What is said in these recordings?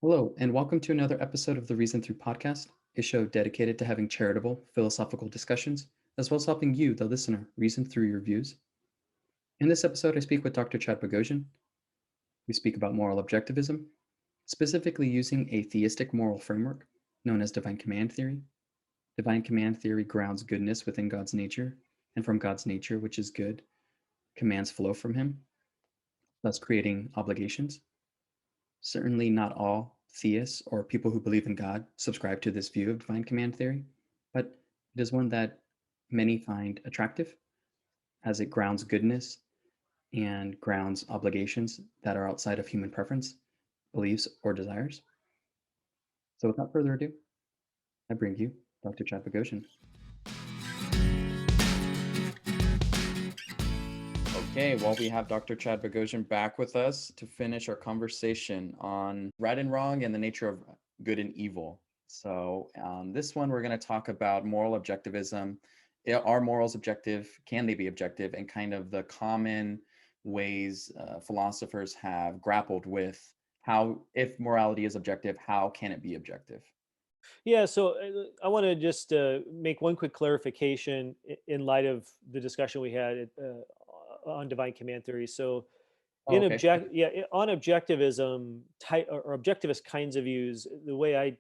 Hello, and welcome to another episode of the Reason Through podcast, a show dedicated to having charitable, philosophical discussions, as well as helping you, the listener, reason through your views. In this episode, I speak with Dr. Chad Bogosian. We speak about moral objectivism, specifically using a theistic moral framework known as divine command theory. Divine command theory grounds goodness within God's nature, and from God's nature, which is good, commands flow from Him, thus creating obligations. Certainly not all theists or people who believe in God subscribe to this view of divine command theory, but it is one that many find attractive as it grounds goodness and grounds obligations that are outside of human preference, beliefs, or desires. So without further ado, I bring you Dr. Chad Bogosian. Okay, well, we have Dr. Chad Bogosian back with us to finish our conversation on right and wrong and the nature of good and evil. So, this one, we're going to talk about moral objectivism. Are morals objective? Can they be objective? And kind of the common ways philosophers have grappled with how, if morality is objective, how can it be objective? Yeah, so I want to just make one quick clarification in light of the discussion we had on divine command theory. So, Oh, okay. on objectivism type or objectivist kinds of views, the way I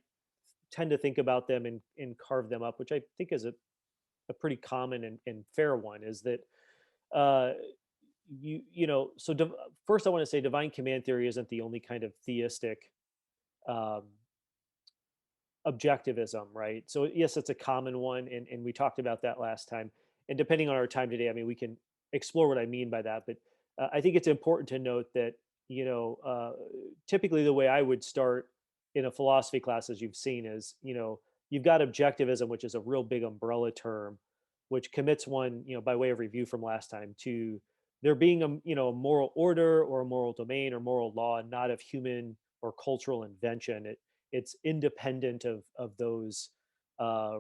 tend to think about them and carve them up, which I think is a pretty common and fair one, is that uh, first I want to say divine command theory isn't the only kind of theistic. Um, Objectivism, right? So yes, it's a common one, and we talked about that last time. And depending on our time today, I mean, we can explore what I mean by that. But I think it's important to note that typically the way I would start in a philosophy class, as you've seen, is you've got objectivism, which is a real big umbrella term, which commits one, by way of review from last time, to there being a moral order or a moral domain or moral law, not of human or cultural invention. It's independent of those uh,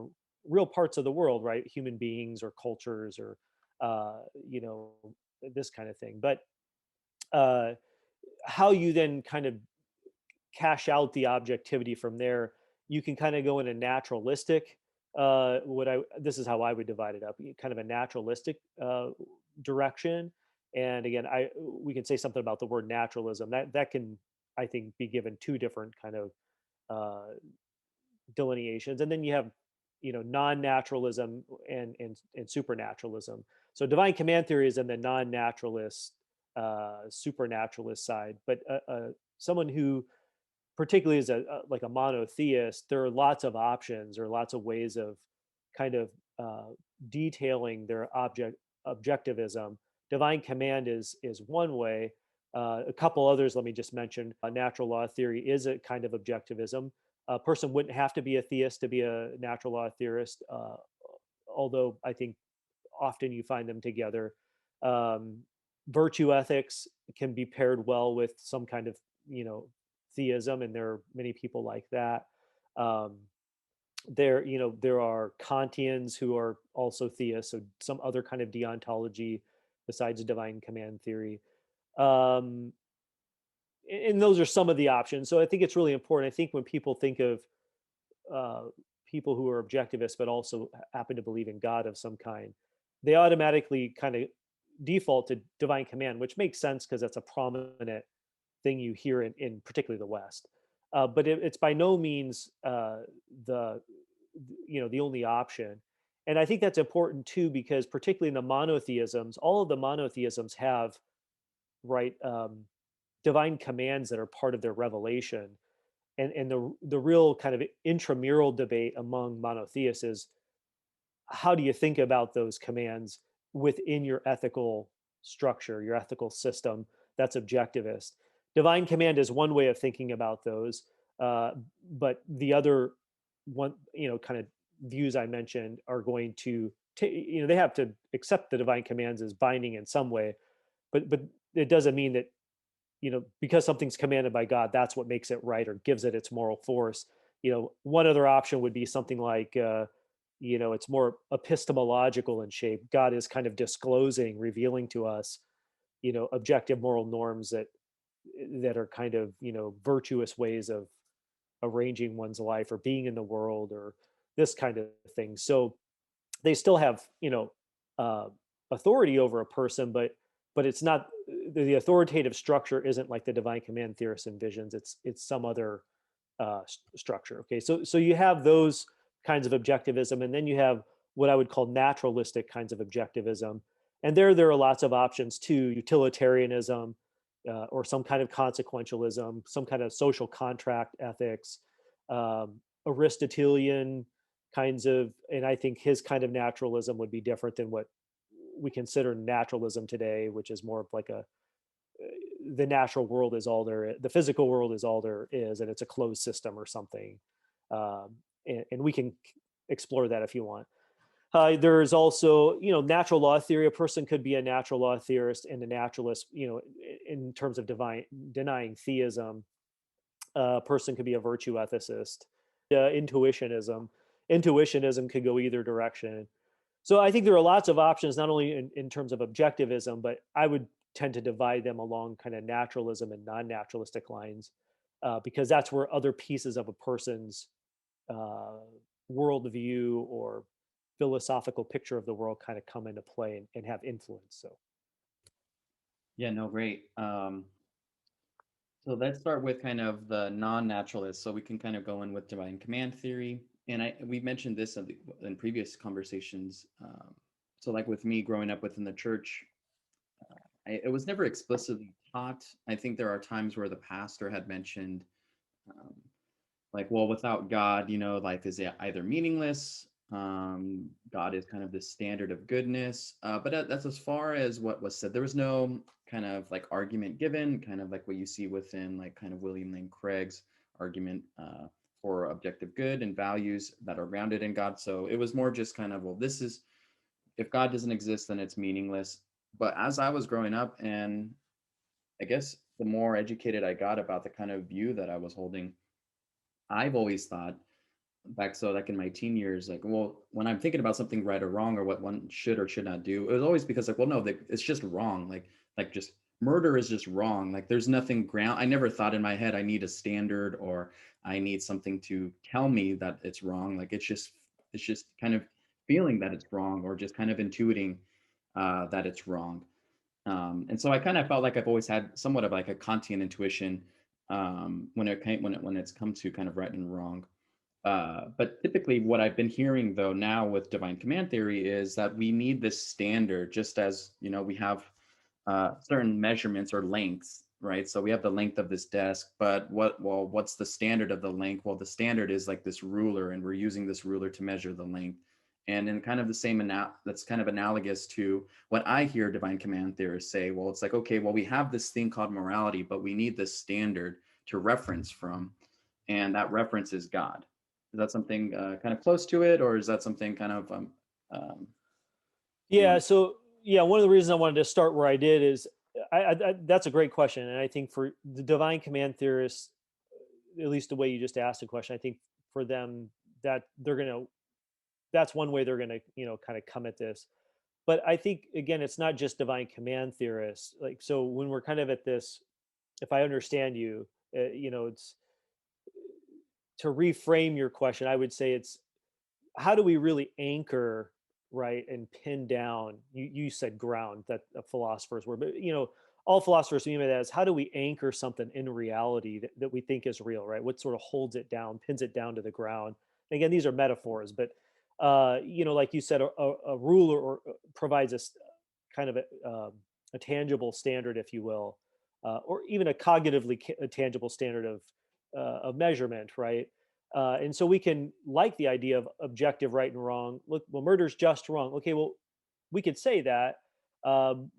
real parts of the world, right? Human beings or cultures or uh, you know this kind of thing. But uh, how you then kind of cash out the objectivity from there, you can kind of go in a naturalistic. What I This is how I would divide it up. Kind of a naturalistic direction. And again, I we can say something about the word naturalism. That can, I think, be given two different kind of uh, delineations. And then you have non-naturalism and supernaturalism. So divine command theory is in the non-naturalist supernaturalist side, but someone who particularly is like a monotheist, there are lots of options or lots of ways of kind of uh, detailing their objectivism. Divine command is one way. A couple others, let me just mention. Natural law theory is a kind of objectivism. A person wouldn't have to be a theist to be a natural law theorist, although I think often you find them together. Um, Virtue ethics can be paired well with some kind of theism, and there are many people like that. Um, there are Kantians who are also theists, so some other kind of deontology besides divine command theory. Um, and those are some of the options. So I think it's really important. I think when people think of uh, people who are objectivists but also happen to believe in God of some kind, they automatically kind of default to divine command, which makes sense because that's a prominent thing you hear in particularly the West. But it's by no means the the only option. And I think that's important too, because particularly in the monotheisms, all of the monotheisms have right divine commands that are part of their revelation. And the real kind of intramural debate among monotheists is, how do you think about those commands within your ethical structure, your ethical system that's objectivist? Divine command is one way of thinking about those, uh, but the other one, kind of views I mentioned are going to, they have to accept the divine commands as binding in some way, but it doesn't mean that because something's commanded by God, that's what makes it right or gives it its moral force. One other option would be something like, it's more epistemological in shape. God is kind of disclosing, revealing to us, objective moral norms that are kind of, virtuous ways of arranging one's life or being in the world or this kind of thing. So they still have, uh, authority over a person, but it's not the authoritative structure isn't like the divine command theorist envisions. It's some other structure. Okay, so you have those kinds of objectivism, and then you have what I would call naturalistic kinds of objectivism, and there are lots of options too: utilitarianism, or some kind of consequentialism, some kind of social contract ethics, Aristotelian kinds of, and I think his kind of naturalism would be different than what we consider naturalism today, which is more of like a the natural world is all there is, the physical world is all there is, and it's a closed system or something. And we can explore that if you want. There's also, natural law theory. A person could be a natural law theorist and a naturalist, in terms of divine denying theism. A person could be a virtue ethicist. Intuitionism. Intuitionism could go either direction. So I think there are lots of options, not only in terms of objectivism, but I would tend to divide them along kind of naturalism and non-naturalistic lines, because that's where other pieces of a person's uh, worldview or philosophical picture of the world kind of come into play and have influence. So Yeah, no, great. So let's start with kind of the non-naturalist. So we can kind of go in with divine command theory. And we mentioned this in previous conversations. So like with me growing up within the church, it was never explicitly taught. I think there are times where the pastor had mentioned, um, like, well, without God, life is either meaningless. God is kind of the standard of goodness. But that's as far as what was said. There was no kind of like argument given, kind of like what you see within like kind of William Lane Craig's argument for objective good and values that are grounded in God. So it was more just kind of, well, this is, if God doesn't exist, then it's meaningless. But as I was growing up, and I guess the more educated I got about the kind of view that I was holding, I've always thought back, so like in my teen years, like, well, when I'm thinking about something right or wrong or what one should or should not do, it was always because like, well, no, it's just wrong. Like just murder is just wrong. Like there's nothing ground. I never thought in my head I need a standard or I need something to tell me that it's wrong. Like it's just kind of feeling that it's wrong or just kind of intuiting that it's wrong. And so I kind of felt like I've always had somewhat of like a Kantian intuition when it's come to kind of right and wrong. But typically, what I've been hearing though now with divine command theory is that we need this standard, just as we have certain measurements or lengths, right? So we have the length of this desk, but what's the standard of the length? Well, the standard is like this ruler, and we're using this ruler to measure the length. And in kind of the same that's kind of analogous to what I hear divine command theorists say. Well, it's like, okay, well, we have this thing called morality, but we need this standard to reference from, and that reference is God. Is that something kind of close to it, or is that something kind of um, you yeah, want? so yeah, one of the reasons I wanted to start where I did is that's a great question, and I think for the divine command theorists, at least the way you just asked the question, I think for them that they're gonna that's one way they're gonna kind of come at this. But I think again, it's not just divine command theorists. Like so, when we're kind of at this, if I understand you, it's to reframe your question. I would say it's how do we really anchor, right, and pin down, you said ground, that a philosopher's word, but all philosophers mean by that is how do we anchor something in reality that we think is real, right? What sort of holds it down, pins it down to the ground? And again, these are metaphors, but like you said, a ruler or provides us kind of a tangible standard, if you will, or even a cognitively a tangible standard of measurement, right? And so we can like the idea of objective right and wrong. Look, well, murder's just wrong. Okay, well, we could say that, um,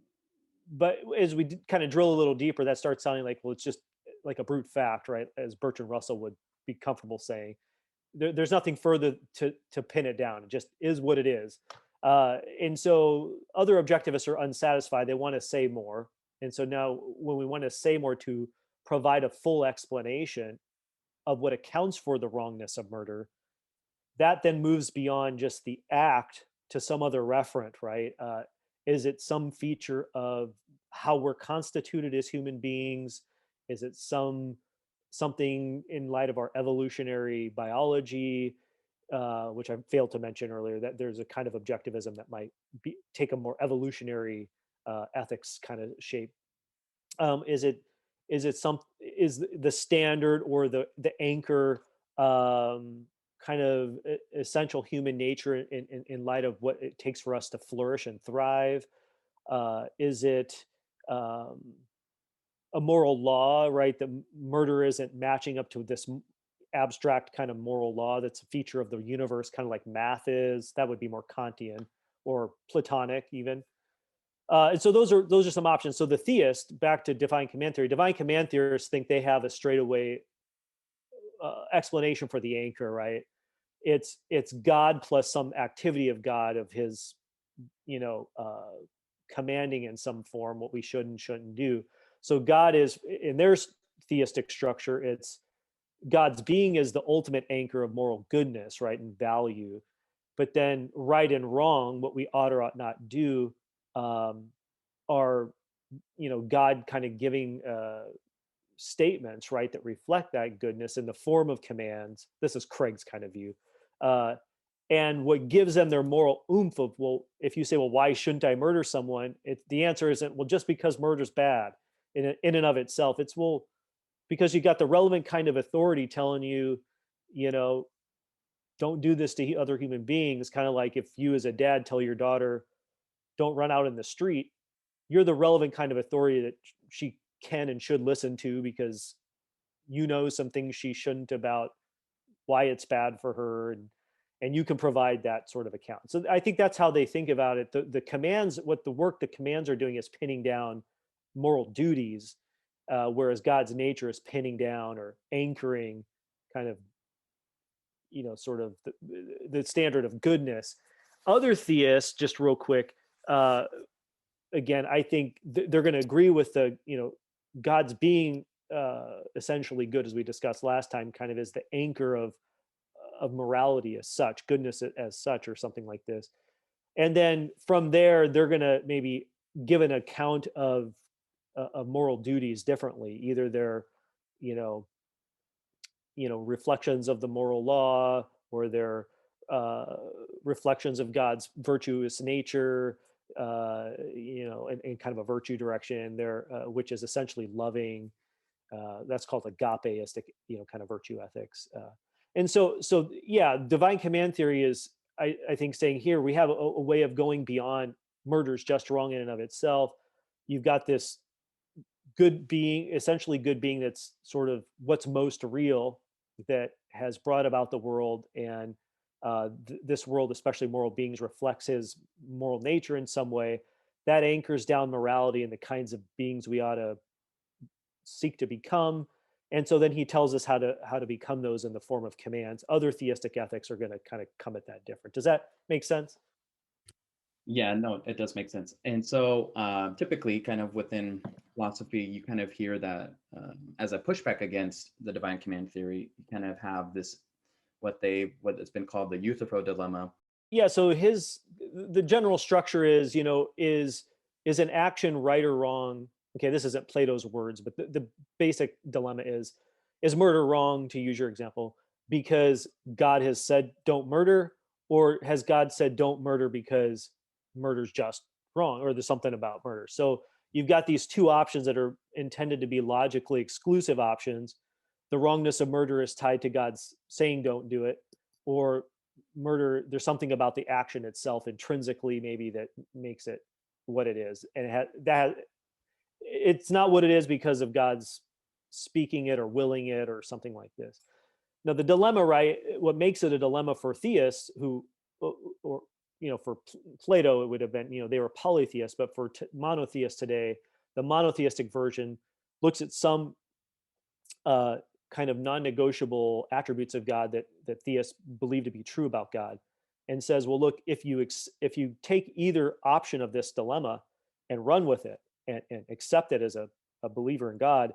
but as we kind of drill a little deeper, that starts sounding like, well, it's just like a brute fact, right? As Bertrand Russell would be comfortable saying. There's nothing further to pin it down. It just is what it is. And so other objectivists are unsatisfied. They want to say more. And so now, when we want to say more to provide a full explanation of what accounts for the wrongness of murder, that then moves beyond just the act to some other referent, right? Is it some feature of how we're constituted as human beings? Is it some something in light of our evolutionary biology, which I failed to mention earlier, that there's a kind of objectivism that might take a more evolutionary ethics kind of shape. Is it is the standard or the anchor, kind of essential human nature in light of what it takes for us to flourish and thrive? Is it um, a moral law, right? That murder isn't matching up to this abstract kind of moral law that's a feature of the universe, kind of like math is. That would be more Kantian or Platonic, even. And so those are some options. So the theist, back to divine command theorists think they have a straightaway explanation for the anchor, right? It's God plus some activity of God, of his, you know, commanding in some form what we should and shouldn't do. So God is, in their theistic structure, it's God's being is the ultimate anchor of moral goodness, right, and value. But then right and wrong, what we ought or ought not do, um, are, God kind of giving statements, right, that reflect that goodness in the form of commands. This is Craig's kind of view. Uh, and what gives them their moral oomph of, well, if you say, well, why shouldn't I murder someone? The answer isn't, well, just because murder's bad in and of itself. It's, well, because you got the relevant kind of authority telling you, you know, don't do this to other human beings. Kind of like if you as a dad tell your daughter, don't run out in the street, you're the relevant kind of authority that she can and should listen to, because you know some things she shouldn't about why it's bad for her, and you can provide that sort of account. So I think that's how they think about it. The commands, what the work the commands are doing is pinning down moral duties, whereas God's nature is pinning down or anchoring kind of, sort of the standard of goodness. Other theists, just real quick, uh, again, I think they're going to agree with the, God's being essentially good, as we discussed last time, kind of is the anchor of morality as such, goodness as such, or something like this. And then from there, they're going to maybe give an account of moral duties differently. Either they're, you know, reflections of the moral law, or they're uh, reflections of God's virtuous nature, in kind of a virtue direction there, which is essentially loving. That's called agapeistic, kind of virtue ethics. And so yeah, divine command theory is, I think, saying here we have a way of going beyond murder's just wrong in and of itself. You've got this good being, essentially good being, that's sort of what's most real, that has brought about the world, and this world, especially moral beings, reflects his moral nature in some way. That anchors down morality and the kinds of beings we ought to seek to become. And so then he tells us how to become those in the form of commands. Other theistic ethics are going to kind of come at that different. Does that make sense? Yeah, no, it does make sense. And so typically, kind of within philosophy, you kind of hear that as a pushback against the divine command theory, you kind of have this what has been called the Euthyphro dilemma. Yeah, so the general structure is, is an action right or wrong? Okay, this isn't Plato's words, but the basic dilemma is murder wrong, to use your example, because God has said don't murder, or has God said don't murder because murder's just wrong, or there's something about murder? So you've got these two options that are intended to be logically exclusive options. The wrongness of murder is tied to God's saying don't do it, or murder, there's something about the action itself intrinsically maybe that makes it what it is, and it's not what it is because of God's speaking it or willing it or something like this. Now the dilemma, right, what makes it a dilemma for theists who, or for Plato it would have been, they were polytheists, but for monotheists today, the monotheistic version looks at some kind of non-negotiable attributes of God that theists believe to be true about God, and says, well, look, if you take either option of this dilemma and run with it, and accept it as a believer in God,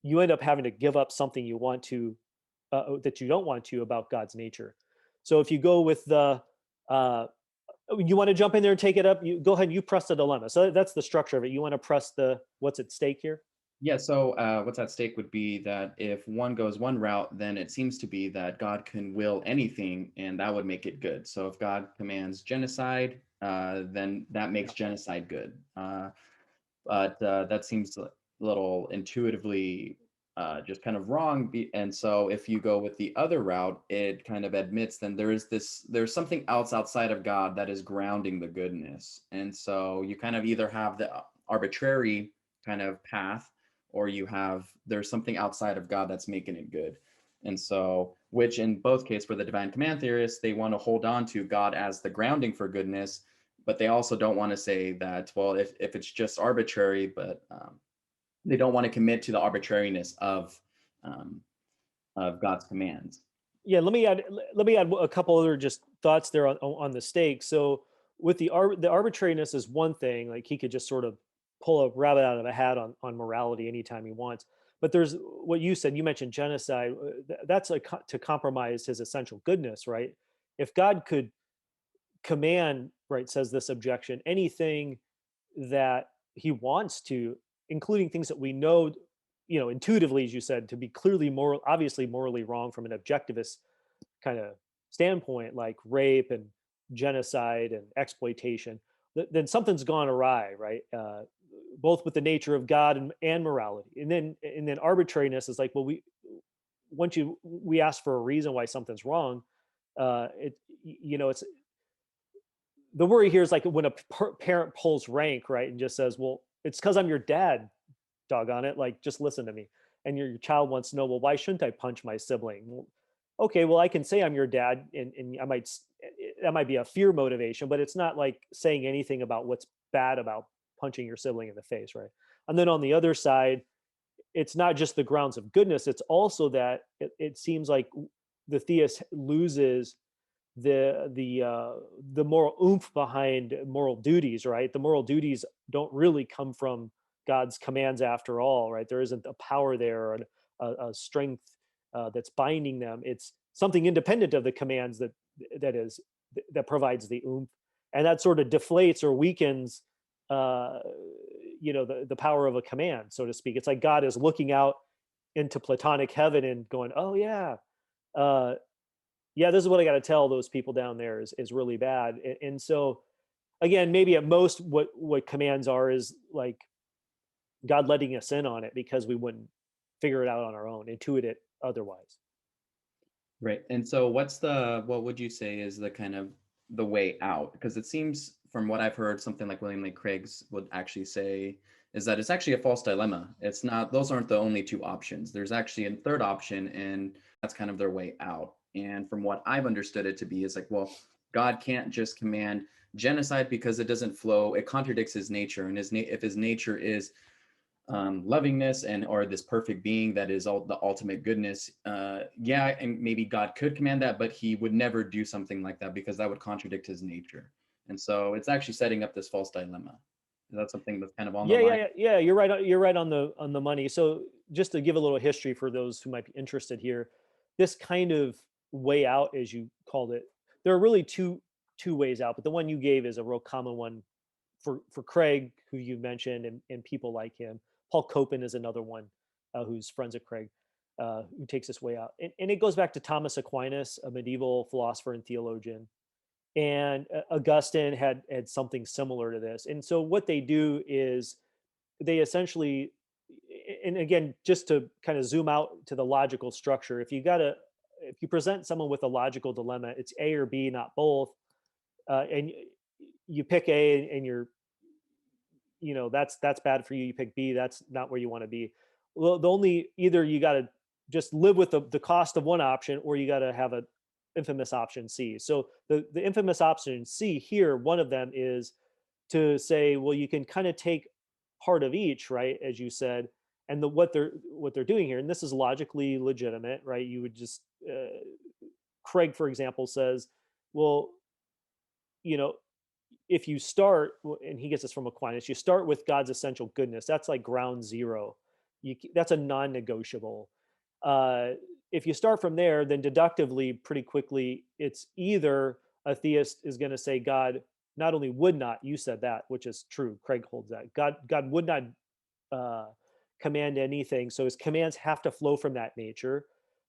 you end up having to give up something you want to, that you don't want to, about God's nature. So if you go with the you want to jump in there and take it up, you go ahead and you press the dilemma. So that's the structure of it. You want to press the what's at stake here. Yeah, so what's at stake would be that if one goes one route, then it seems to be that God can will anything and that would make it good. So if God commands genocide, then that makes Yeah. genocide good. But that seems a little intuitively just kind of wrong. And so if you go with the other route, it kind of admits then there's something else outside of God that is grounding the goodness. And so you kind of either have the arbitrary kind of path, or there's something outside of God that's making it good. And so, which in both cases for the divine command theorists, they want to hold on to God as the grounding for goodness, but they also don't want to say that, well, if it's just arbitrary, but they don't want to commit to the arbitrariness um, of God's commands. Yeah, let me add a couple other just thoughts there on the stakes. So with the arbitrariness is one thing, like he could just sort of pull a rabbit out of a hat on morality anytime he wants. But there's what you said. You mentioned genocide. That's to compromise his essential goodness, right? If God could command, right, says this objection, anything that he wants to, including things that we know, intuitively, as you said, to be clearly obviously morally wrong from an objectivist kind of standpoint, like rape and genocide and exploitation, then something's gone awry, right? Both with the nature of God and morality, and then arbitrariness is like, well, we ask for a reason why something's wrong. It's the worry here is like when a parent pulls rank, right, and just says, well, it's because I'm your dad, doggone it, like just listen to me. And your child wants to know, well, why shouldn't I punch my sibling? Well, okay, well, I can say I'm your dad, and that might be a fear motivation, but it's not like saying anything about what's bad about punching your sibling in the face, right? And then on the other side, it's not just the grounds of goodness, it's also that it seems like the theist loses the moral oomph behind moral duties, right? The moral duties don't really come from God's commands after all, right? There isn't a power there, or a strength that's binding them. It's something independent of the commands that is that provides the oomph, and that sort of deflates or weakens uh the power of a command, so to speak. It's like God is looking out into platonic heaven and going, oh yeah, uh yeah, this is what I got to tell those people down there is really bad. And so again, maybe at most what commands are is like God letting us in on it because we wouldn't figure it out on our own, intuit it otherwise. Right. And so what would you say is the kind of the way out? Because it seems from what I've heard, something like William Lane Craig's would actually say is that it's actually a false dilemma. It's not, those aren't the only two options. There's actually a third option, and that's kind of their way out. And from what I've understood it to be is like, well, God can't just command genocide because it doesn't flow. It contradicts his nature. And if his nature is lovingness and or this perfect being that is all the ultimate goodness, yeah, and maybe God could command that, but he would never do something like that because that would contradict his nature. And so it's actually setting up this false dilemma. Is that something that's kind of on the Yeah, yeah, line? yeah, yeah. You're right. You're right on the money. So just to give a little history for those who might be interested here, this kind of way out, as you called it, there are really two ways out, but the one you gave is a real common one for Craig, who you mentioned, and people like him. Paul Copan is another one who's friends of Craig, who takes this way out, and it goes back to Thomas Aquinas, a medieval philosopher and theologian, and Augustine had something similar to this. And so what they do is they essentially, and again, just to kind of zoom out to the logical structure, if you present someone with a logical dilemma, it's A or B, not both, and you pick A and that's bad for you. You pick B, that's not where you want to be. Well, the only either you got to just live with the cost of one option, or you got to have a infamous option C. So the infamous option C here, one of them is to say, well, you can kind of take part of each, right, as you said, and what they're doing here, and this is logically legitimate, right? You would just Craig, for example, says, well, you know, if you start, and he gets this from Aquinas, you start with God's essential goodness. That's like ground zero. That's a non-negotiable. Uh, if you start from there, then deductively, pretty quickly, it's either a theist is going to say God not only would not, you said that, which is true. Craig holds that God would not uh, command anything. So his commands have to flow from that nature.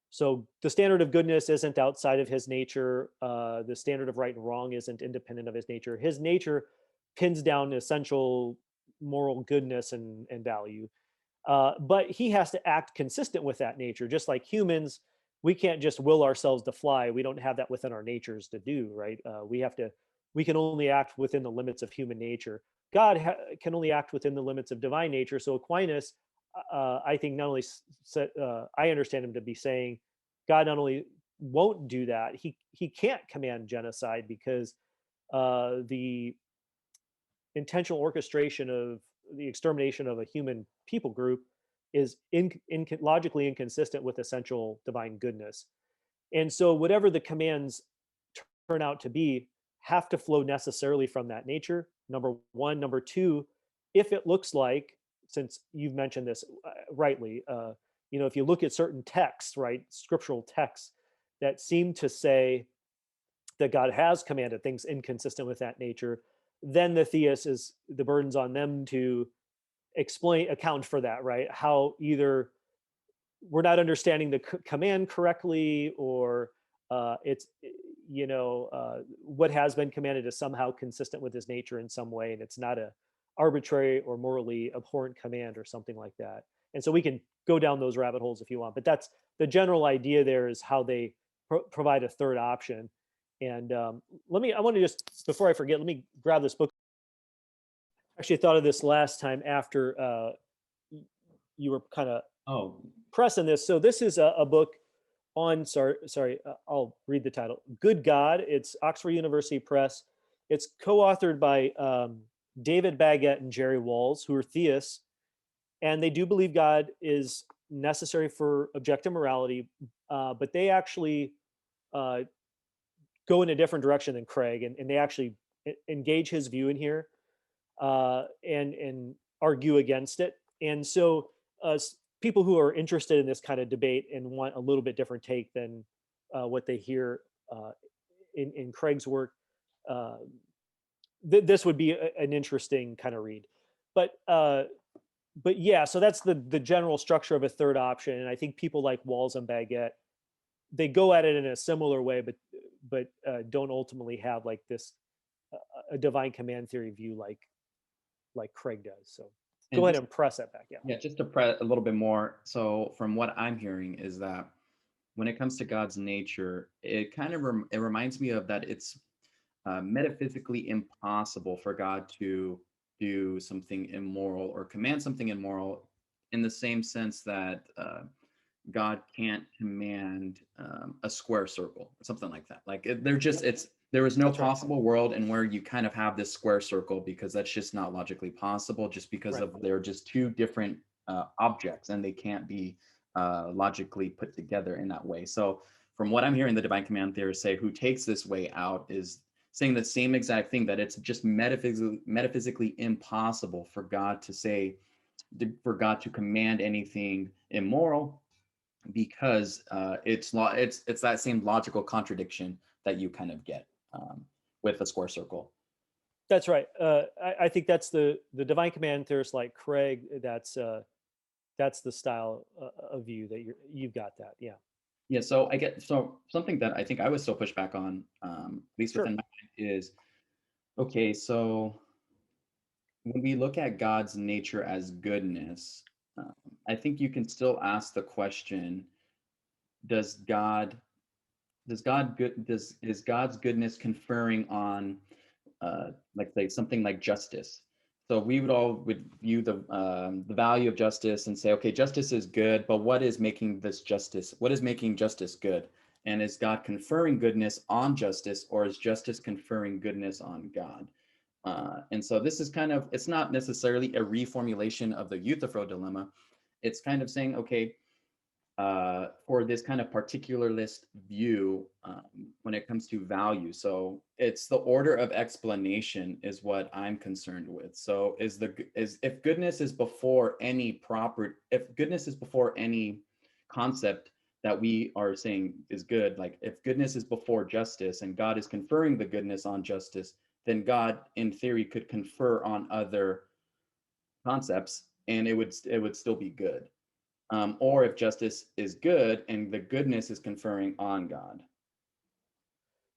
So the standard of goodness isn't outside of his nature. The standard of right and wrong isn't independent of his nature. His nature pins down essential moral goodness and value. But he has to act consistent with that nature. Just like humans, we can't just will ourselves to fly. We don't have that within our natures to do, right? We can only act within the limits of human nature. God can only act within the limits of divine nature. So Aquinas, I think, not only I understand him to be saying God not only won't do that, he can't command genocide because the intentional orchestration of the extermination of a human people group is logically inconsistent with essential divine goodness. And so, whatever the commands turn out to be, have to flow necessarily from that nature. Number one. Number two, if it looks like, since you've mentioned this rightly, if you look at certain texts, right, scriptural texts that seem to say that God has commanded things inconsistent with that nature, then the theist is the burden's on them to account for that, right? How either we're not understanding the command correctly, or it's what has been commanded is somehow consistent with his nature in some way, and it's not a arbitrary or morally abhorrent command or something like that. And so we can go down those rabbit holes if you want, but that's the general idea. There is how they provide a third option. And I want to just, before I forget, let me grab this book. Actually, I thought of this last time after you were kind of Oh, pressing this. So this is a book on, I'll read the title. Good God. It's Oxford University Press. It's co-authored by David Baggett and Jerry Walls, who are theists, and they do believe God is necessary for objective morality, but they actually go in a different direction than Craig, and they actually engage his view in here, and argue against it. And so people who are interested in this kind of debate and want a little bit different take than what they hear in Craig's work, this would be an interesting kind of read. But yeah, so that's the general structure of a third option. And I think people like Walls and Baguette, they go at it in a similar way, but don't ultimately have like this a divine command theory view like Craig does. So and go ahead just and press that back. Yeah. yeah, just to press a little bit more. So from what I'm hearing is that when it comes to God's nature, it kind of it reminds me of that it's metaphysically impossible for God to do something immoral or command something immoral, in the same sense that God can't command a square circle or something like that. Like they're just there is no That's right. possible world in where you kind of have this square circle, because that's just not logically possible, just because Right. of they're just two different objects and they can't be logically put together in that way. So from what I'm hearing the divine command theorists say, who takes this way out, is saying the same exact thing, that it's just metaphysically impossible for God to say, for God to command anything immoral, because it's that same logical contradiction that you kind of get with a square circle. That's right. I think that's the divine command theorists like Craig. That's the style of view that you've got that. Yeah. Yeah, so I get, so something that I think I would still push back on, at least Sure. within my mind, is okay. So when we look at God's nature as goodness, um, I think you can still ask the question: Does God is God's goodness conferring on like say something like justice? So we would view the value of justice and say, okay, justice is good, but what is making this justice? What is making justice good? And is God conferring goodness on justice, or is justice conferring goodness on God? And so this is kind of, it's not necessarily a reformulation of the Euthyphro dilemma. It's kind of saying, okay, for this kind of particularist view when it comes to value. So it's the order of explanation is what I'm concerned with. So if goodness is before any if goodness is before any concept that we are saying is good, like if goodness is before justice and God is conferring the goodness on justice, then God in theory could confer on other concepts and it would still be good. Or if justice is good and the goodness is conferring on God.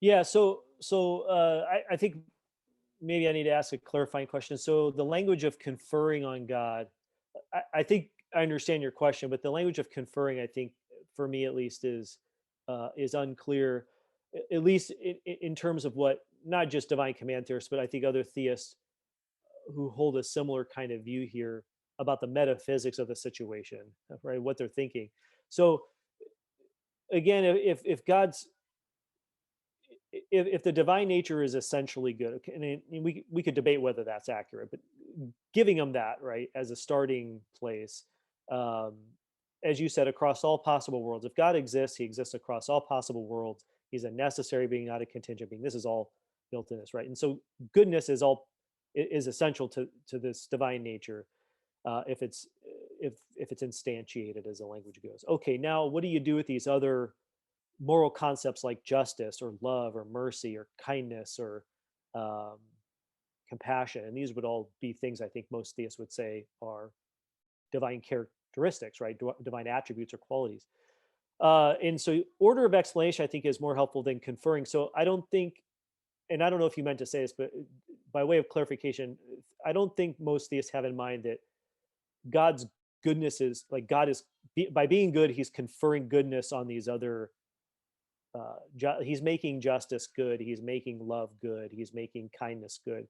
Yeah. I think maybe I need to ask a clarifying question. So the language of conferring on God, I think I understand your question, but the language of conferring, I think, for me at least, is unclear, at least in terms of what not just divine command theorists, but I think other theists who hold a similar kind of view here about the metaphysics of the situation, right? What they're thinking. So again, if God's if the divine nature is essentially good, okay, and we could debate whether that's accurate, but giving them that right as a starting place, um, as you said, across all possible worlds. If God exists, He exists across all possible worlds. He's a necessary being, not a contingent being. This is all built in this, right? And so goodness is essential to this divine nature. If it's instantiated, as the language goes. Okay, now what do you do with these other moral concepts like justice or love or mercy or kindness or um, compassion? And these would all be things I think most theists would say are divine characteristics, right? Divine attributes or qualities. And so order of explanation, I think, is more helpful than conferring. So I don't think, and I don't know if you meant to say this, but by way of clarification, I don't think most theists have in mind that God's goodness is like God is by being good, He's conferring goodness on these other. He's making justice good. He's making love good. He's making kindness good.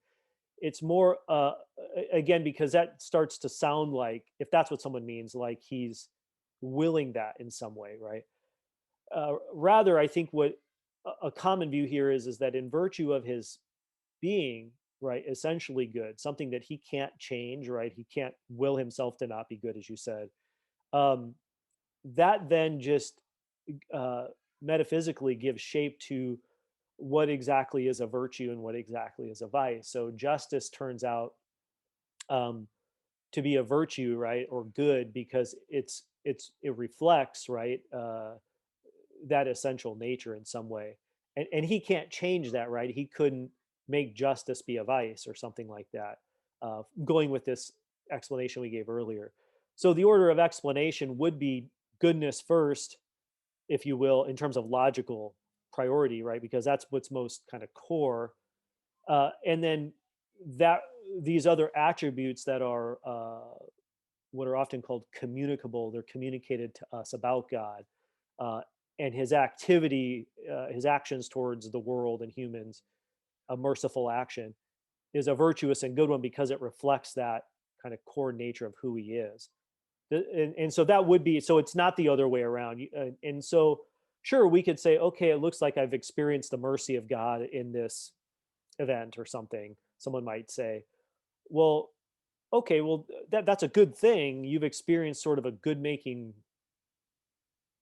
It's more, again, because that starts to sound like, if that's what someone means, like He's willing that in some way, right? Rather, I think what a common view here is that in virtue of His being, right, essentially good, something that He can't change, right? He can't will Himself to not be good, as you said. Um, that then just uh, metaphysically gives shape to what exactly is a virtue and what exactly is a vice. So justice turns out um, to be a virtue, right, or good, because it reflects, right, that essential nature in some way, and He can't change that, right? He couldn't make justice be a vice or something like that. Going with this explanation we gave earlier, so the order of explanation would be goodness first, if you will, in terms of logical priority, right? Because that's what's most kind of core. And then that these other attributes that are what are often called communicable, they're communicated to us about God uh, and His activity, His actions towards the world and humans, a merciful action is a virtuous and good one because it reflects that kind of core nature of who He is. And so that would be, so it's not the other way around. And so sure, we could say, okay, it looks like I've experienced the mercy of God in this event or something. Someone might say, well, okay, well, that's a good thing. You've experienced sort of a good making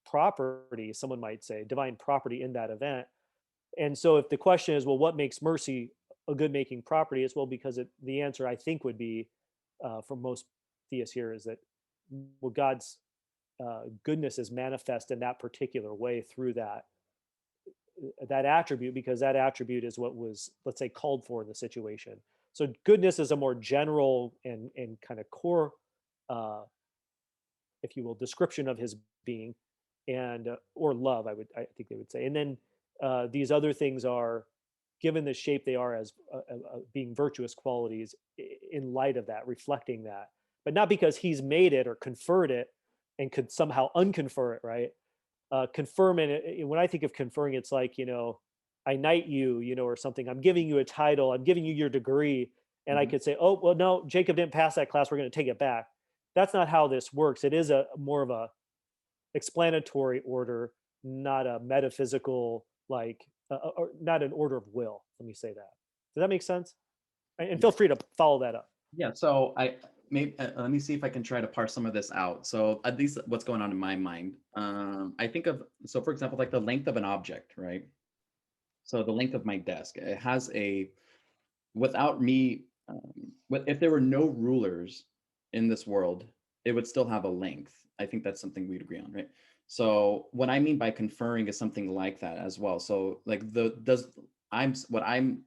property, someone might say, divine property in that event. And so if the question is, well, what makes mercy a good making property? It's well, because the answer I think would be, for most theists here, is that, well, God's goodness is manifest in that particular way through that attribute, because that attribute is what was, let's say, called for in the situation. So goodness is a more general and kind of core, uh, if you will, description of His being, and or love, I think they would say. And then these other things are given the shape they are as being virtuous qualities in light of that, reflecting that, but not because He's made it or conferred it and could somehow unconfer it, right? Confirm it. When I think of conferring, it's like, I knight you, or something. I'm giving you a title. I'm giving you your degree. And I Mhm. could say, oh, well, no, Jacob didn't pass that class. We're going to take it back. That's not how this works. It is a more of a explanatory order, not a metaphysical, like, or not an order of will. Let me say that. Does that make sense? And feel free to follow that up. Yeah, so let me see if I can try to parse some of this out. So at least what's going on in my mind. I think of, so for example, like the length of an object, right? So the length of my desk, it has a, without me, if there were no rulers in this world, it would still have a length. I think that's something we'd agree on, right? So what I mean by conferring is something like that as well. So like what I'm,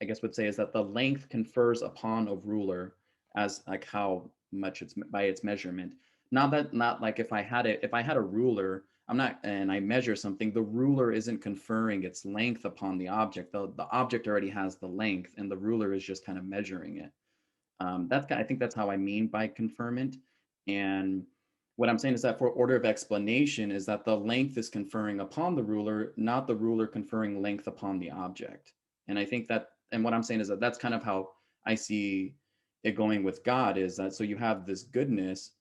I guess would say, is that the length confers upon a ruler as like how much it's by its measurement. Not like if I had a ruler, I'm not and I measure something, the ruler isn't conferring its length upon the object. The object already has the length, and the ruler is just kind of measuring it. I think that's how I mean by conferment. And what I'm saying is that for order of explanation is that the length is conferring upon the ruler, not the ruler conferring length upon the object. And I think that, and what I'm saying is that that's kind of how I see it going with God, is that so you have this goodness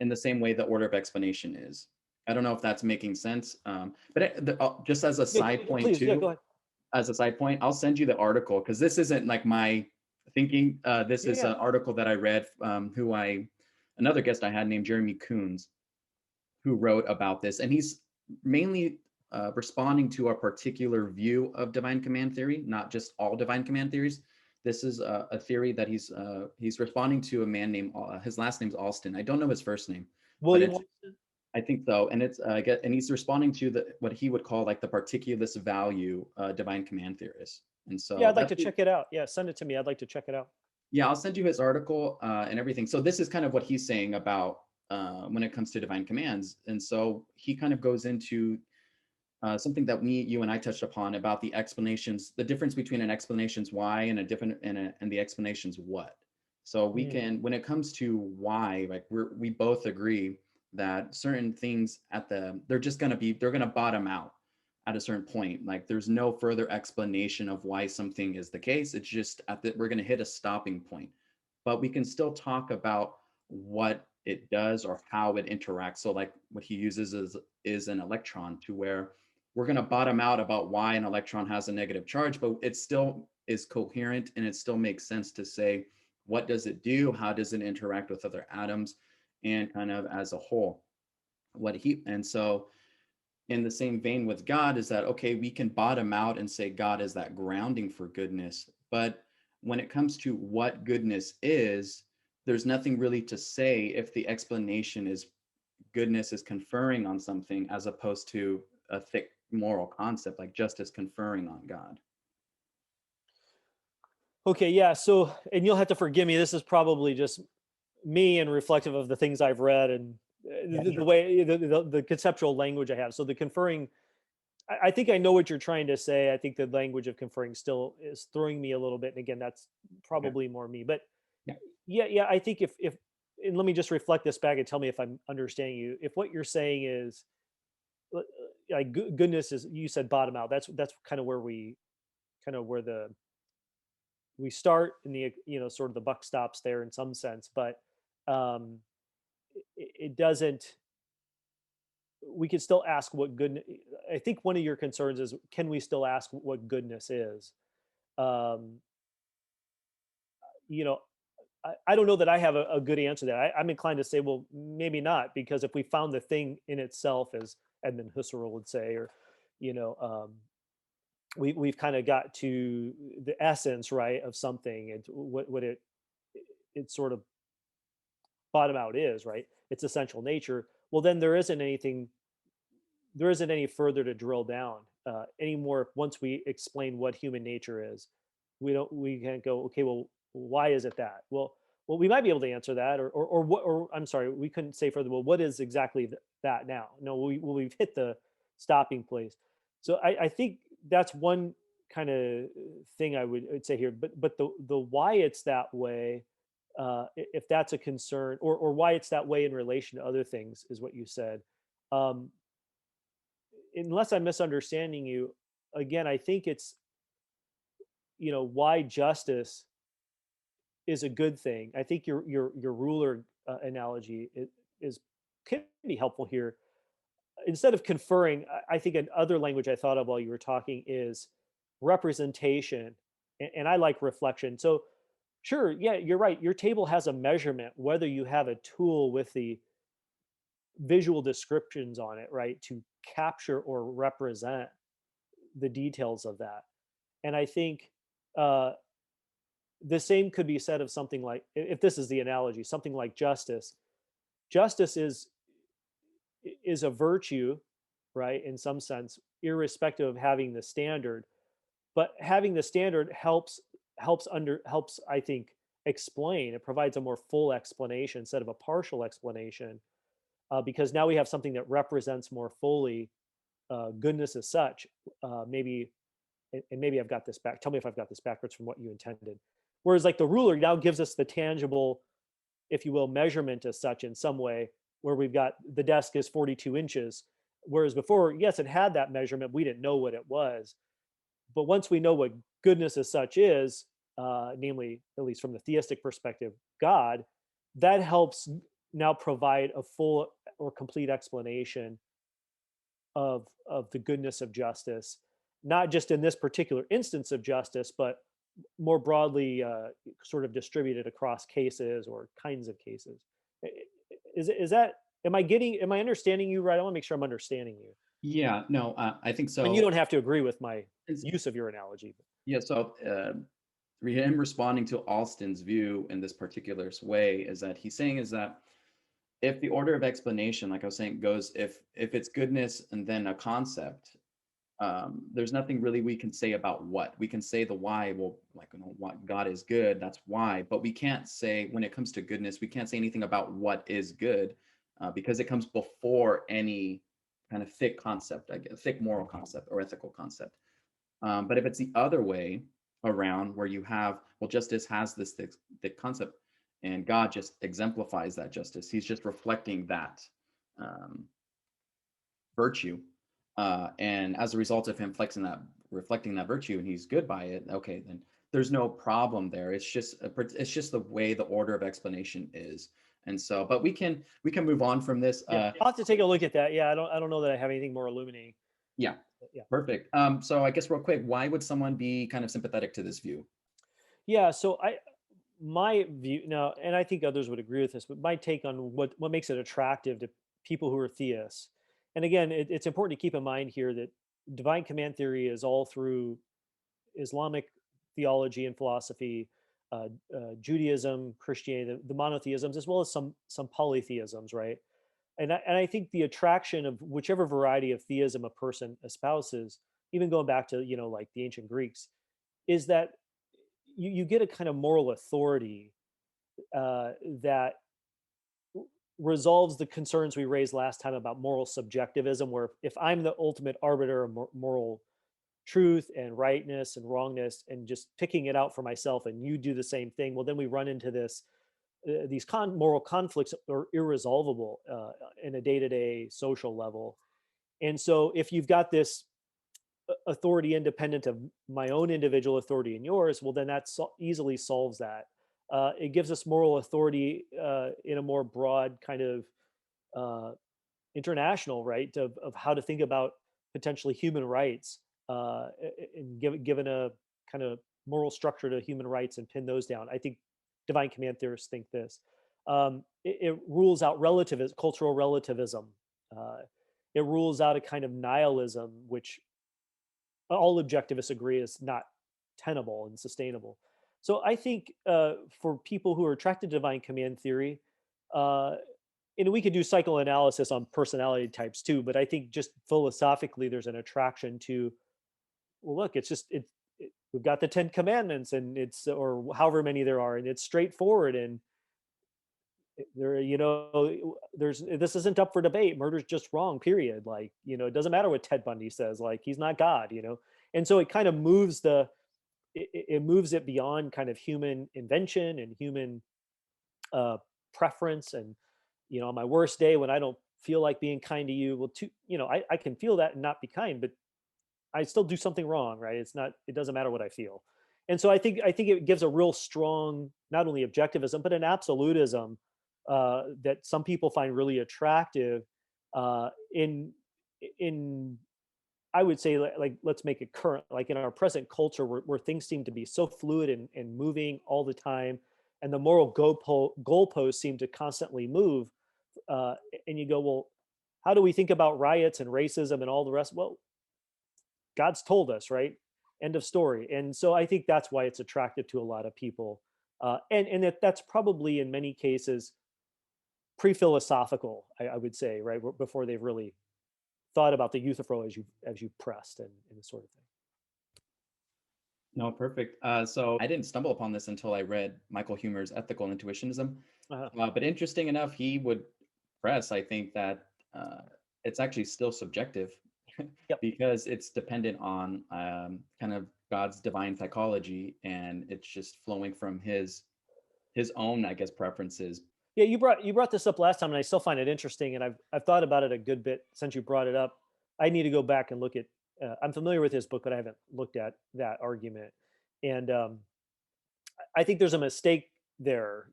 in the same way the order of explanation is. I don't know if that's making sense. Just as a Yeah, side point please, yeah, go too, ahead. as a side point, I'll send you the article because this isn't like my thinking. This Yeah, is yeah. an article that I read, another guest I had named Jeremy Coons, who wrote about this, and he's mainly responding to a particular view of divine command theory, not just all divine command theories. This is a theory that he's responding to a man named his last name's Alston. I don't know his first name, but William it's Wilson? I think so, and and he's responding to the what he would call like the particulist value divine command theorists, and Yeah, so I'd like that's to check it out. Yeah, send it to me. I'd like to check it out. yeah. I'll send you his article and everything. So this is kind of what he's saying about when it comes to divine commands, and so he kind of goes into something that you and I touched upon about the explanations, the difference between an explanation's why and and the explanation's what. So we Mm. can, when it comes to why, like we both agree that certain things they're gonna bottom out at a certain point. Like there's no further explanation of why something is the case. It's just we're gonna hit a stopping point. But we can still talk about what it does or how it interacts. So like what he uses is an electron, to where we're going to bottom out about why an electron has a negative charge, but it still is coherent and it still makes sense to say, what does it do? How does it interact with other atoms? And kind of as a whole, and so in the same vein with God is that, okay, we can bottom out and say God is that grounding for goodness. But when it comes to what goodness is, there's nothing really to say if the explanation is goodness is conferring on something as opposed to a thick moral concept like justice conferring on God. Okay, yeah. So, and you'll have to forgive me. This is probably just me and reflective of the things I've read and Yeah, the sure. way the conceptual language I have. So the conferring, I think I know what you're trying to say. I think the language of conferring still is throwing me a little bit. And again, that's Okay. probably more me. But Yeah. yeah, yeah. I think if and let me just reflect this back and tell me if I'm understanding you. If what you're saying is like goodness is, you said bottom out. That's kind of where where the we start in the sort of the buck stops there in some sense, but um it doesn't, we can still ask what good, I think one of your concerns is, can we still ask what goodness is? um you know I don't know that I have a good answer to that. I'm inclined to say, well, maybe not, because if we found the thing in itself, as Edmund Husserl would say, or you know we've kind of got to the essence, right, of something, and what it sort of bottom out is, right, its essential nature. Well, then there isn't any further to drill down anymore. Once we explain what human nature is, we can't go, okay, well, why is it that? Well, we might be able to answer that, or what, or I'm sorry, we couldn't say further. Well, what is exactly that now? No, we've hit the stopping place. So I think that's one kind of thing I would say here. But the why it's that way, if that's a concern, or why it's that way in relation to other things, is what you said. Um, Unless I'm misunderstanding you, again, I think it's, why justice is a good thing. I think your ruler analogy is can be helpful here. Instead of conferring, I think another language I thought of while you were talking is representation, and I like reflection. So, sure, yeah, you're right. Your table has a measurement, whether you have a tool with the visual descriptions on it, right, to capture or represent the details of that. And I think uh, the same could be said of something like, if this is the analogy, something like justice. Justice is a virtue, right, in some sense, irrespective of having the standard. But having the standard helps I think explain. It provides a more full explanation instead of a partial explanation, because now we have something that represents more fully goodness as such. Maybe and maybe I've got this back. Tell me if I've got this backwards from what you intended. Whereas like the ruler now gives us the tangible, if you will, measurement as such in some way, where we've got the desk is 42 inches. Whereas before, yes, it had that measurement. We didn't know what it was. But once we know what goodness as such is, namely, at least from the theistic perspective, God, that helps now provide a full or complete explanation of the goodness of justice, not just in this particular instance of justice, but more broadly, sort of distributed across cases or kinds of cases. Is that, am I understanding you right? I want to make sure I'm understanding you. Yeah, no, I think And you so. don't have to agree with my It's, use of your analogy. yeah, so him responding to Alston's view in this particular way is that he's saying is that if the order of explanation, like I was saying, goes if it's goodness and then a concept, there's nothing really we can say about what. We can say the why, well, like, what God is good, that's why, but we can't say when it comes to goodness, we can't say anything about what is good, because it comes before any kind of thick concept, I guess, thick moral concept or ethical concept. But if it's the other way around, where you have, well, justice has this thick concept, and God just exemplifies that justice. He's just reflecting that um, virtue, and as a result of him flexing that, reflecting that virtue, and he's good by it. Okay, then there's no problem there. It's just the way the order of explanation is. And so, but we can move on from this. Yeah, I'll have to take a look at that. Yeah, I don't know that I have anything more illuminating. Yeah, Yeah. perfect. So I guess real quick, why would someone be kind of sympathetic to this view? Yeah, so my view now, and I think others would agree with this, but my take on what makes it attractive to people who are theists. And again, it's important to keep in mind here that divine command theory is all through Islamic theology and philosophy, Judaism, Christianity, the monotheisms, as well as some polytheisms, right? And I think the attraction of whichever variety of theism a person espouses, even going back to like the ancient Greeks, is that you get a kind of moral authority that resolves the concerns we raised last time about moral subjectivism, where if I'm the ultimate arbiter of moral truth and rightness and wrongness and just picking it out for myself and you do the same thing, well, then we run into these moral conflicts are irresolvable in a day-to-day social level. And so if you've got this authority independent of my own individual authority and yours, well, then that easily solves that. It gives us moral authority in a more broad kind of uh, international, right, of how to think about potentially human rights, and given a kind of moral structure to human rights and pin those down. I think divine command theorists think this. It rules out relativism, cultural relativism. Uh, it rules out a kind of nihilism, which all objectivists agree is not tenable and sustainable. So I think for people who are attracted to divine command theory, uh, and we could do psychoanalysis on personality types too, but I think just philosophically, there's an attraction to, well, look, it's just we've got the 10 Commandments, and it's, or however many there are, and it's straightforward, and there, there's, this isn't up for debate. Murder's just wrong, period. Like, it doesn't matter what Ted Bundy says. Like, he's not God. And so it kind of moves it moves it beyond kind of human invention and human uh, preference. And on my worst day when I don't feel like being kind to you, well, I can feel that and not be kind, but I still do something wrong, right? It doesn't matter what I feel. And so I think it gives a real strong, not only objectivism, but an absolutism that some people find really attractive in I would say, like, let's make it current, like in our present culture where things seem to be so fluid and moving all the time, and the moral goalposts seem to constantly move. And you go, well, how do we think about riots and racism and all the rest? Well, God's told us, right? End of story. And so I think that's why it's attractive to a lot of people. And that's probably in many cases pre-philosophical, I would say, right? Before they've really thought about the euthyphro as you pressed and this sort of thing. No, perfect. So I didn't stumble upon this until I read Michael Humer's Ethical Intuitionism. Uh-huh. But interesting enough, he would press, I think, that it's actually still subjective Yep. because it's dependent on kind of God's divine psychology, and it's just flowing from his own, I guess, preferences. Yeah, you brought this up last time, and I still find it interesting, and I've thought about it a good bit since you brought it up. I need to go back and look at. I'm familiar with his book, but I haven't looked at that argument, and I think there's a mistake there.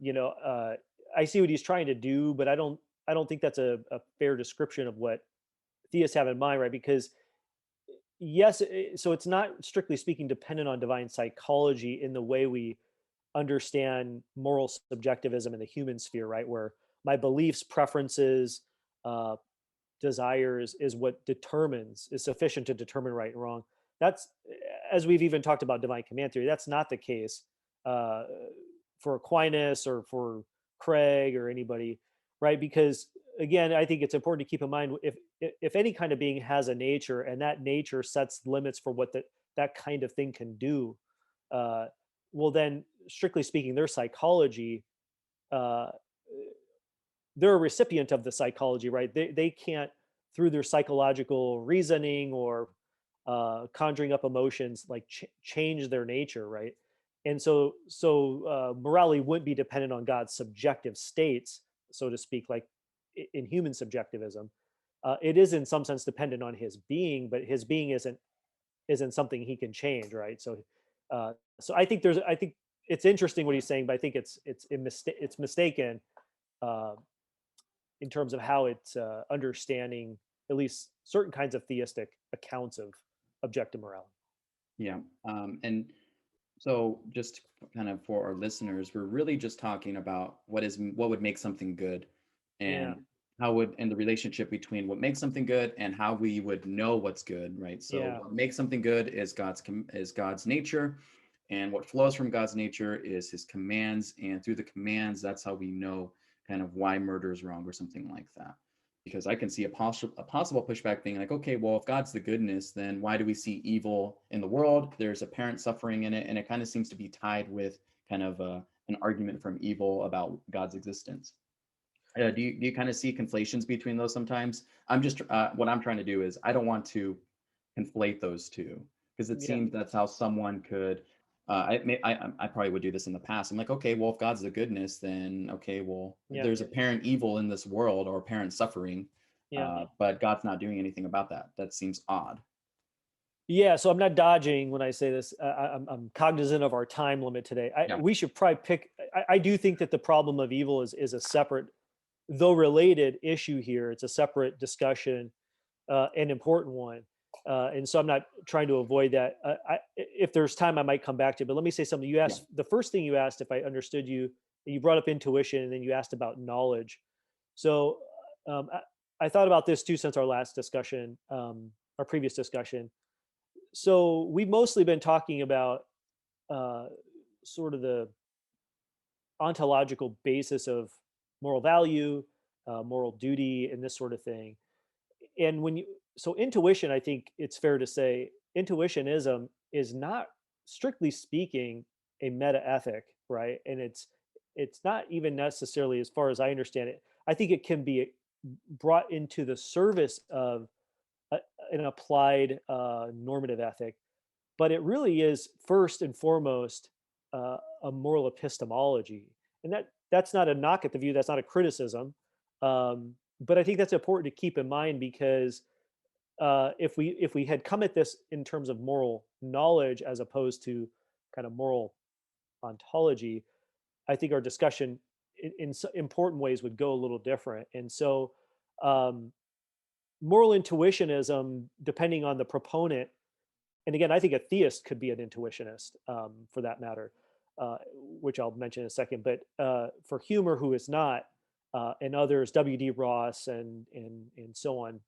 I see what he's trying to do, but I don't think that's a fair description of what theists have in mind, right? Because yes, so it's not strictly speaking dependent on divine psychology in the way we understand moral subjectivism in the human sphere, right? Where my beliefs, preferences, uh, desires is sufficient to determine right and wrong. That's as we've even talked about divine command theory. That's not the case uh, for Aquinas or for Craig or anybody, right? Because again, I think it's important to keep in mind if any kind of being has a nature and that nature sets limits for what that kind of thing can do, uh, well, then strictly speaking, their psychology, uh, they're a recipient of the psychology, right? They can't through their psychological reasoning or conjuring up emotions like change their nature, right? And so morality wouldn't be dependent on God's subjective states, so to speak, like in human subjectivism. It is in some sense dependent on his being, but his being isn't something he can change, right? So I think it's interesting what he's saying, but I think it's mistaken uh, in terms of how it's understanding at least certain kinds of theistic accounts of objective morality. Yeah. And so just kind of for our listeners, we're really just talking about what would make something good, Yeah, and how would and the relationship between what makes something good and how we would know what's good, right? So yeah, what makes something good is God's nature, and what flows from God's nature is his commands, and through the commands, that's how we know kind of why murder is wrong or something like that. Because I can see a possible pushback being like, okay, well, if God's the goodness, then why do we see evil in the world? There's apparent suffering in it, and it kind of seems to be tied with kind of an argument from evil about God's existence. Do you kind of see conflations between those sometimes? What I'm trying to do is I don't want to conflate those two, because it yeah, seems that's how someone could. I probably would do this in the past. I'm like, okay, well, if God's the goodness, then okay, well, yeah, there's apparent evil in this world or apparent suffering, yeah. but God's not doing anything about that. That seems odd. Yeah, so I'm not dodging when I say this. I'm cognizant of our time limit today. Yeah. We should probably pick. I do think that the problem of evil is a separate, though related, issue here. It's a separate discussion, an important one. And so I'm not trying to avoid that. If there's time, I might come back to it. But let me say something. You Yeah. asked the first thing you asked, if I understood you, you brought up intuition, and then you asked about knowledge. So I thought about this too since our last discussion, our previous discussion. So we've mostly been talking about uh, sort of the ontological basis of moral value, moral duty, and this sort of thing. And so intuition, I think it's fair to say, intuitionism is not strictly speaking a meta ethic, right? And it's not even necessarily, as far as I understand it. I think it can be brought into the service of a, an applied normative ethic, but it really is first and foremost a moral epistemology, and that's not a knock at the view. That's not a criticism, but I think that's important to keep in mind because if we had come at this in terms of moral knowledge as opposed to kind of moral ontology, I think our discussion in important ways would go a little different. And so, um, moral intuitionism, depending on the proponent, and again, I think a theist could be an intuitionist, for that matter, which I'll mention in a second. But for Humer, who is not, and others, W.D. Ross and so on,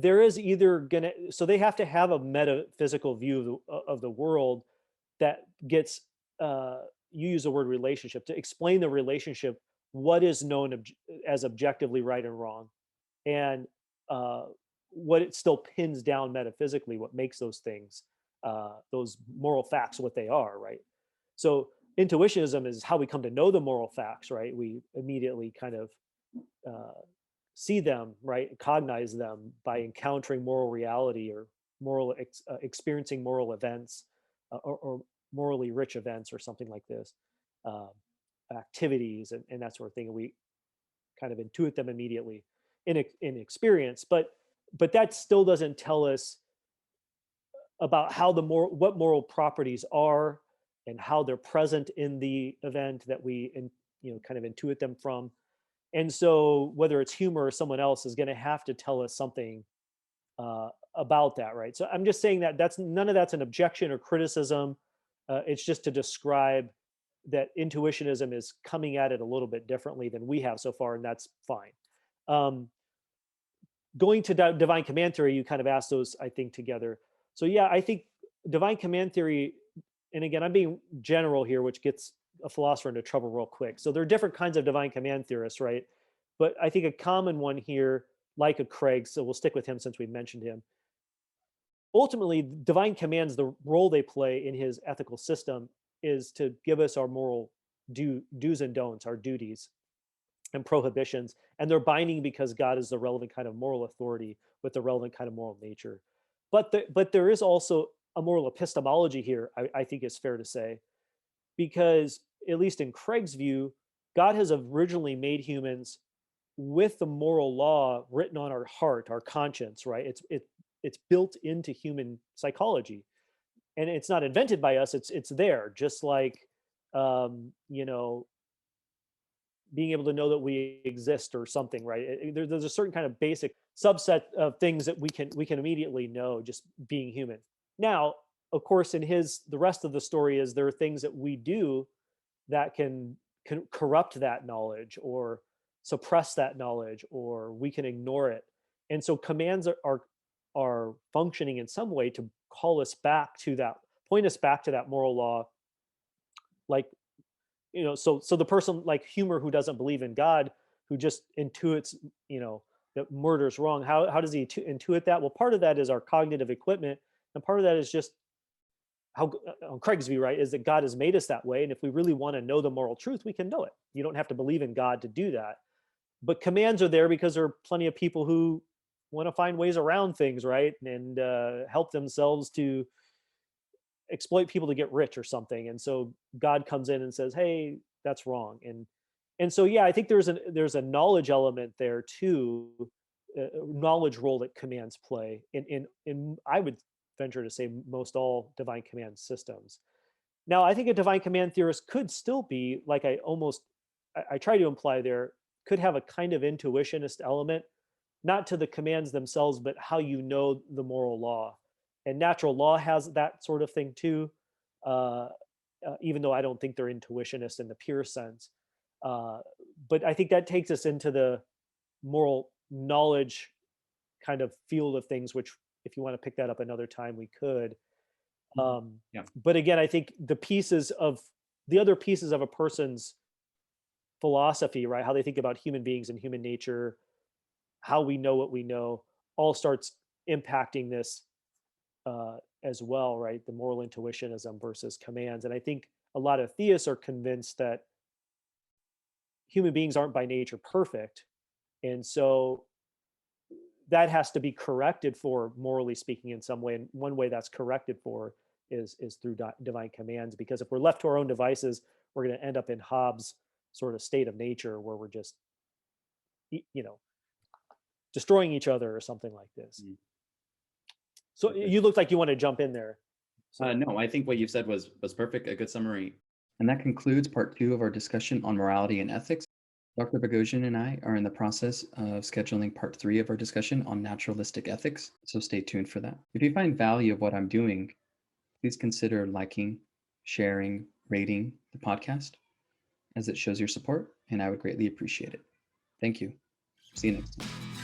there is either gonna so they have to have a metaphysical view of the world that gets you use the word relationship to explain the relationship, what is known as objectively right and wrong, and uh, what it still pins down metaphysically, what makes those things those moral facts what they are, right? So intuitionism is how we come to know the moral facts, right? We immediately kind of uh, see them, right? Cognize them by encountering moral reality or experiencing moral events, or morally rich events or something like this, uh, activities and that sort of thing. And we kind of intuit them immediately in experience, but that still doesn't tell us about how what moral properties are and how they're present in the event that kind of intuit them from. And so whether it's humor or someone else is going to have to tell us something about that, right? So I'm just saying that that's none of that's an objection or criticism. It's just to describe that intuitionism is coming at it a little bit differently than we have so far, and that's fine. Um, Going to divine command theory, you kind of asked those, I think, together. So yeah, I think divine command theory, and again, I'm being general here, which gets a philosopher into trouble real quick. So there are different kinds of divine command theorists, right? But I think a common one here, like a Craig, so we'll stick with him since we mentioned him. Ultimately, divine commands, the role they play in his ethical system is to give us our moral do's and don'ts, our duties and prohibitions, and they're binding because God is the relevant kind of moral authority with the relevant kind of moral nature. But there is also a moral epistemology here, I think it's fair to say, because at least in Craig's view, God has originally made humans with the moral law written on our heart, our conscience, right? It's built into human psychology, and it's not invented by us. It's there, just like you know, being able to know that we exist or something, right? There's a certain kind of basic subset of things that we can immediately know just being human. Now, of course, in his the rest of the story is there are things that we do that can corrupt that knowledge or suppress that knowledge, or we can ignore it. And so commands are functioning in some way to call us back to that, point us back to that moral law, like, so the person like humor who doesn't believe in God, who just intuits, that murder's wrong. How does he intuit that? Well, part of that is our cognitive equipment, and part of that is just how, on Craig's view, right, is that God has made us that way, and if we really want to know the moral truth, we can know it. You don't have to believe in God to do that. But commands are there because there are plenty of people who want to find ways around things, right, and help themselves to exploit people to get rich or something. And so God comes in and says, hey, that's wrong. And so yeah, I think there's a knowledge element there too, knowledge role that commands play in I would venture to say most all divine command systems. Now I think a divine command theorist could still be like, I try to imply there, could have a kind of intuitionist element, not to the commands themselves, but how you know the moral law. And natural law has that sort of thing too, uh, even though I don't think they're intuitionist in the pure sense. Uh, but I think that takes us into the moral knowledge kind of field of things, which, if you want to pick that up another time, we could. Mhm. Yeah. But again, I think the other pieces of a person's philosophy, right, how they think about human beings and human nature, how we know what we know, all starts impacting this as well, right? The moral intuitionism versus commands. And I think a lot of theists are convinced that human beings aren't by nature perfect. And so that has to be corrected for, morally speaking, in some way. And one way that's corrected for is through divine commands. Because if we're left to our own devices, we're going to end up in Hobbes' sort of state of nature where we're just, you know, destroying each other or something like this. Mm. So Perfect. you look like you want to jump in there. So No, I think what you've said was perfect, a good summary. And that concludes part 2 of our discussion on morality and ethics. Dr. Bogosian and I are in the process of scheduling part 3 of our discussion on naturalistic ethics, so stay tuned for that. If you find value of what I'm doing, please consider liking, sharing, rating the podcast, as it shows your support, and I would greatly appreciate it. Thank you. See you next time.